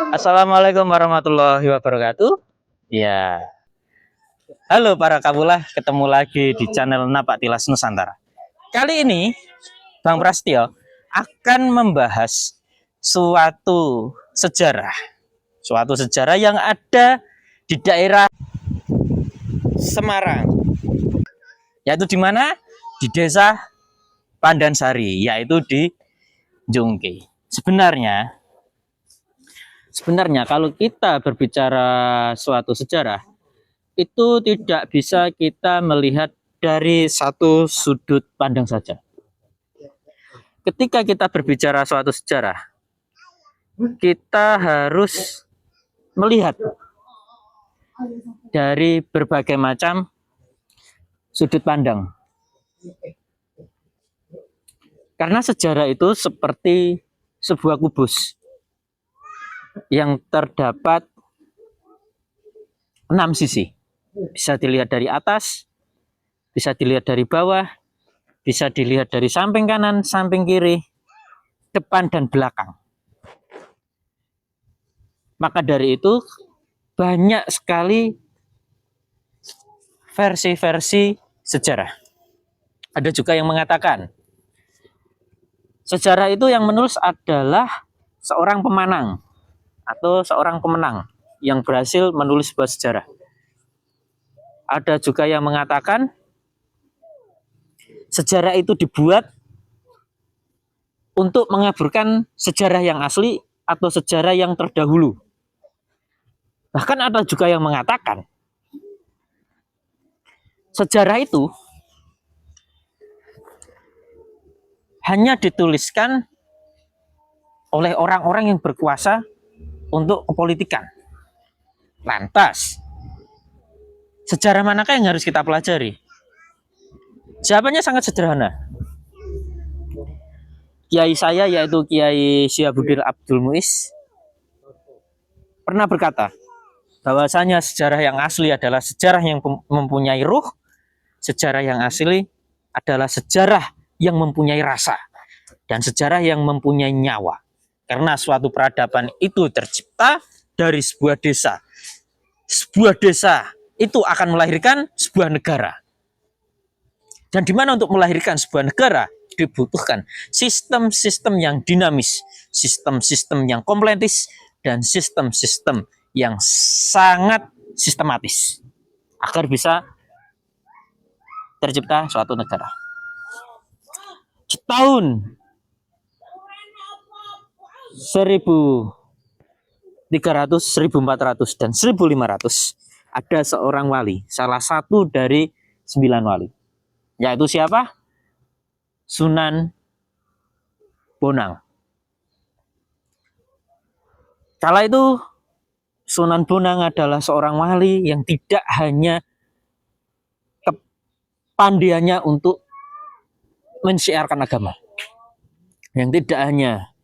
Assalamualaikum warahmatullahi wabarakatuh. Ya, halo para kabulah, ketemu lagi di channel Napak Tilas Nusantara. Kali ini Bang Prastio akan membahas suatu sejarah yang ada di daerah Semarang, yaitu di mana? Di Desa Pandansari, yaitu di Jongke. Sebenarnya kalau kita berbicara suatu sejarah, itu tidak bisa kita melihat dari satu sudut pandang saja. Ketika kita berbicara suatu sejarah, kita harus melihat dari berbagai macam sudut pandang. Karena sejarah itu seperti sebuah kubus yang terdapat 6 sisi. Bisa dilihat dari atas, bisa dilihat dari bawah, bisa dilihat dari samping kanan, samping kiri, depan dan belakang. Maka dari itu banyak sekali versi-versi sejarah. Ada juga yang mengatakan sejarah itu yang menulis adalah seorang pemanang atau seorang pemenang yang berhasil menulis sebuah sejarah. Ada juga yang mengatakan sejarah itu dibuat untuk mengaburkan sejarah yang asli atau sejarah yang terdahulu. Bahkan ada juga yang mengatakan sejarah itu hanya dituliskan oleh orang-orang yang berkuasa untuk kepolitikan. Lantas, sejarah manakah yang harus kita pelajari? Jawabannya sangat sederhana. Kiai saya, yaitu Kiai Syihabuddin Abdul Muiz, pernah berkata bahwasanya sejarah yang asli adalah sejarah yang mempunyai ruh, sejarah yang asli adalah sejarah yang mempunyai rasa, dan sejarah yang mempunyai nyawa. Karena suatu peradaban itu tercipta dari sebuah desa. Sebuah desa itu akan melahirkan sebuah negara. Dan di mana untuk melahirkan sebuah negara dibutuhkan sistem-sistem yang dinamis, sistem-sistem yang kompleks, dan sistem-sistem yang sangat sistematis agar bisa tercipta suatu negara. Di tahun 1300, 1400, dan 1500 ada seorang wali, salah satu dari 9 wali. Yaitu siapa? Sunan Bonang. Kala itu Sunan Bonang adalah seorang wali yang tidak hanya kepandiannya untuk mensiarkan agama, yang tidak hanya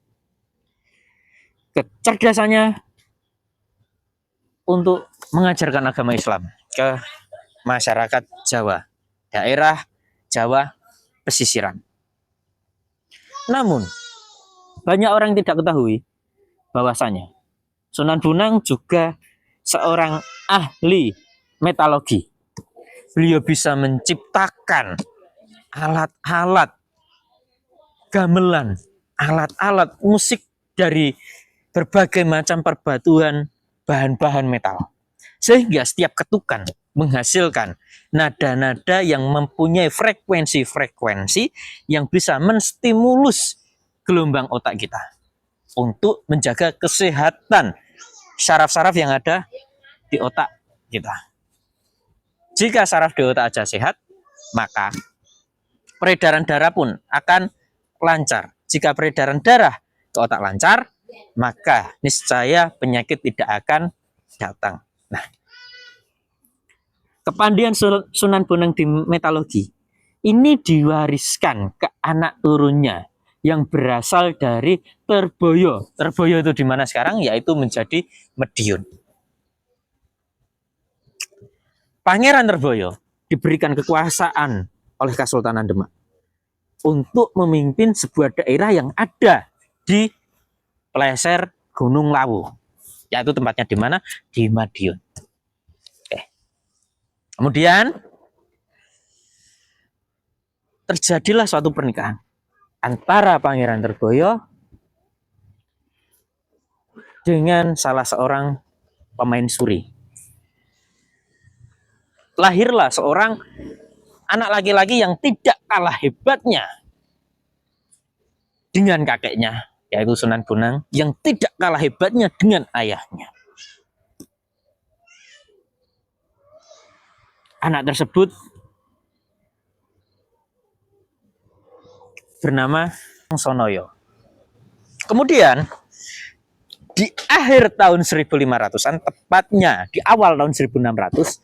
kecerdasannya untuk mengajarkan agama Islam ke masyarakat Jawa, daerah Jawa pesisiran. Namun, banyak orang yang tidak ketahui bahwasanya Sunan Bonang juga seorang ahli metalogi. Beliau bisa menciptakan alat-alat gamelan, alat-alat musik dari berbagai macam perbatuan bahan-bahan metal. Sehingga setiap ketukan menghasilkan nada-nada yang mempunyai frekuensi-frekuensi yang bisa menstimulus gelombang otak kita untuk menjaga kesehatan saraf-saraf yang ada di otak kita. Jika saraf di otak aja sehat, maka peredaran darah pun akan lancar. Jika peredaran darah ke otak lancar, maka niscaya penyakit tidak akan datang. Nah, kepandian Sunan Bonang di metalogi ini diwariskan ke anak turunnya yang berasal dari Terboyo. Terboyo itu di mana sekarang? Yaitu menjadi Madiun. Pangeran Terboyo diberikan kekuasaan oleh Kesultanan Demak untuk memimpin sebuah daerah yang ada di Pleser Gunung Lawu. Yaitu tempatnya di mana? Di Madiun. Oke. Kemudian terjadilah suatu pernikahan antara Pangeran Terboyo dengan salah seorang pemain suri. Lahirlah seorang anak laki-laki yang tidak kalah hebatnya dengan kakeknya, yaitu Sunan Bonang, yang tidak kalah hebatnya dengan ayahnya. Anak tersebut bernama Wongsonoyo. Kemudian di akhir tahun 1500-an, tepatnya di awal tahun 1600,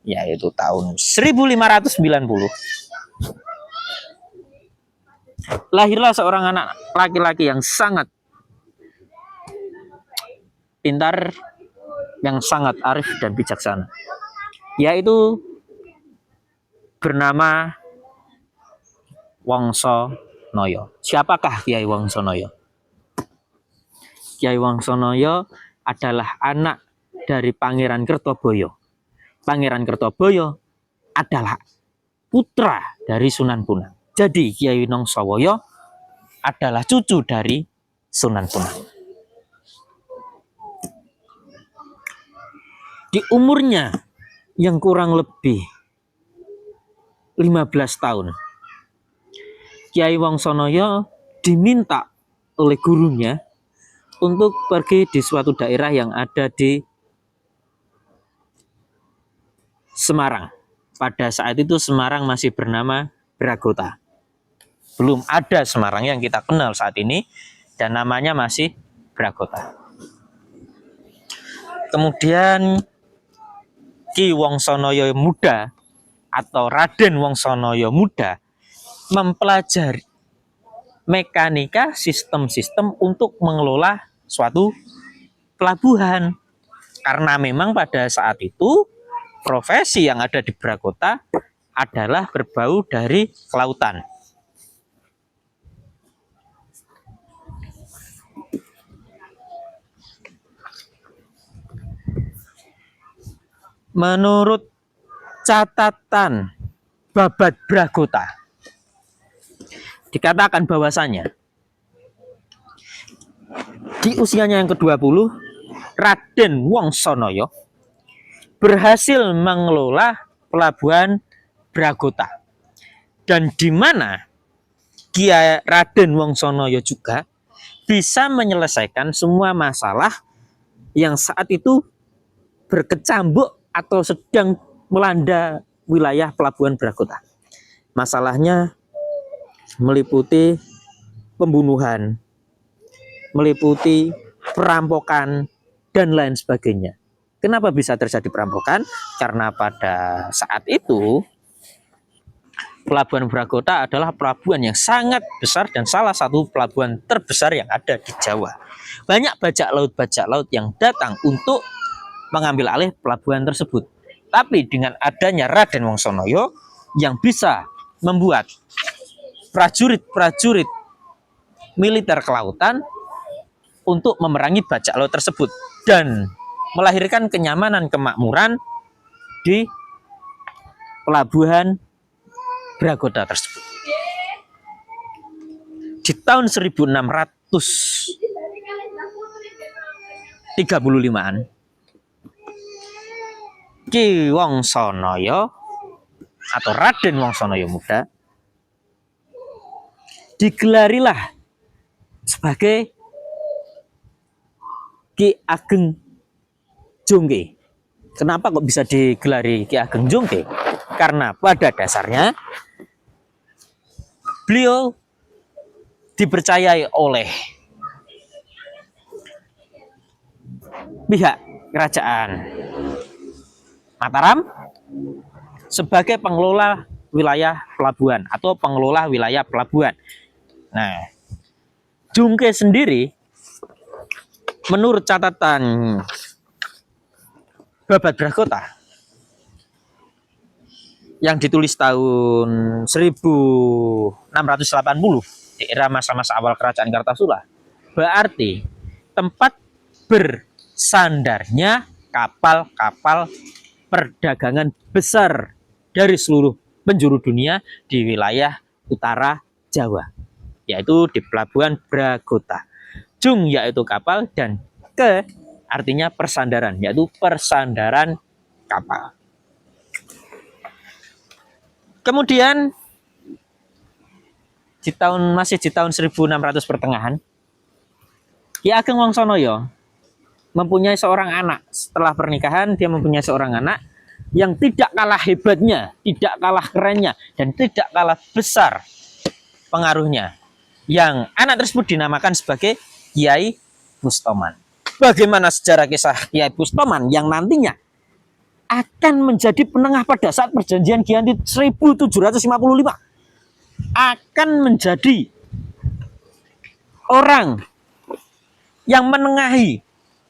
yaitu tahun 1590, lahirlah seorang anak laki-laki yang sangat pintar, yang sangat arif dan bijaksana, yaitu bernama Wongsonoyo. Siapakah Kiai Wongsonoyo? Kiai Wongsonoyo adalah anak dari Pangeran Kertoboyo. Pangeran Kertoboyo adalah putra dari Sunan Bonang. Jadi Kiai Wongsonoyo adalah cucu dari Sunan Bonang. Di umurnya yang kurang lebih 15 tahun, Kiai Wongsonoyo diminta oleh gurunya untuk pergi di suatu daerah yang ada di Semarang. Pada saat itu Semarang masih bernama Bragota. Belum ada Semarang yang kita kenal saat ini, dan namanya masih Bragota. Kemudian Ki Wongsonoyo Muda atau Raden Wongsonoyo Muda mempelajari mekanika sistem-sistem untuk mengelola suatu pelabuhan. Karena memang pada saat itu profesi yang ada di Bragota adalah berbau dari kelautan. Menurut catatan Babad Bragota, dikatakan bahwasanya di usianya yang ke-20, Raden Wongsonoyo berhasil mengelola pelabuhan Bragota, dan di mana Kiai Raden Wongsonoyo juga bisa menyelesaikan semua masalah yang saat itu berkecambuk atau sedang melanda wilayah pelabuhan Bragota. Masalahnya meliputi pembunuhan, meliputi perampokan, dan lain sebagainya. Kenapa bisa terjadi perampokan? Karena pada saat itu pelabuhan Bragota adalah pelabuhan yang sangat besar dan salah satu pelabuhan terbesar yang ada di Jawa. Banyak bajak laut yang datang untuk mengambil alih pelabuhan tersebut. Tapi dengan adanya Raden Wongsonoyo yang bisa membuat prajurit-prajurit militer kelautan untuk memerangi bajak laut tersebut dan melahirkan kenyamanan, kemakmuran di pelabuhan Bragota tersebut. Di tahun 1635-an, Ki Wongsonoyo atau Raden Wongsonoyo Muda digelarilah sebagai Ki Ageng Jongke. Kenapa kok bisa digelari Ki Ageng Jongke? Karena pada dasarnya beliau dipercayai oleh pihak kerajaan Mataram sebagai pengelola wilayah pelabuhan atau pengelola wilayah pelabuhan. Nah, Jongke sendiri menurut catatan Babad Bragota yang ditulis tahun 1680 di era masa-masa awal kerajaan Kartasura, berarti tempat bersandarnya kapal-kapal perdagangan besar dari seluruh penjuru dunia di wilayah utara Jawa, yaitu di Pelabuhan Bragota. Jung yaitu kapal, dan ke artinya persandaran, yaitu persandaran kapal. Kemudian masih di tahun 1600 pertengahan, Ki Ageng Wangsonoyo mempunyai seorang anak. Setelah pernikahan dia mempunyai seorang anak yang tidak kalah hebatnya, tidak kalah kerennya, dan tidak kalah besar pengaruhnya. Yang anak tersebut dinamakan sebagai Kiai Bustoman. Bagaimana sejarah kisah Kiai Bustoman yang nantinya akan menjadi penengah pada saat perjanjian Giyanti 1755, akan menjadi orang yang menengahi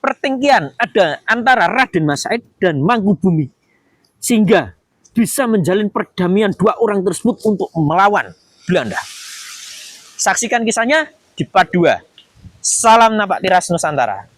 pertingkian ada antara Raden Mas Said dan Mangkubumi, sehingga bisa menjalin perdamaian dua orang tersebut untuk melawan Belanda. Saksikan kisahnya di part 2. Salam Napak Tiras Nusantara.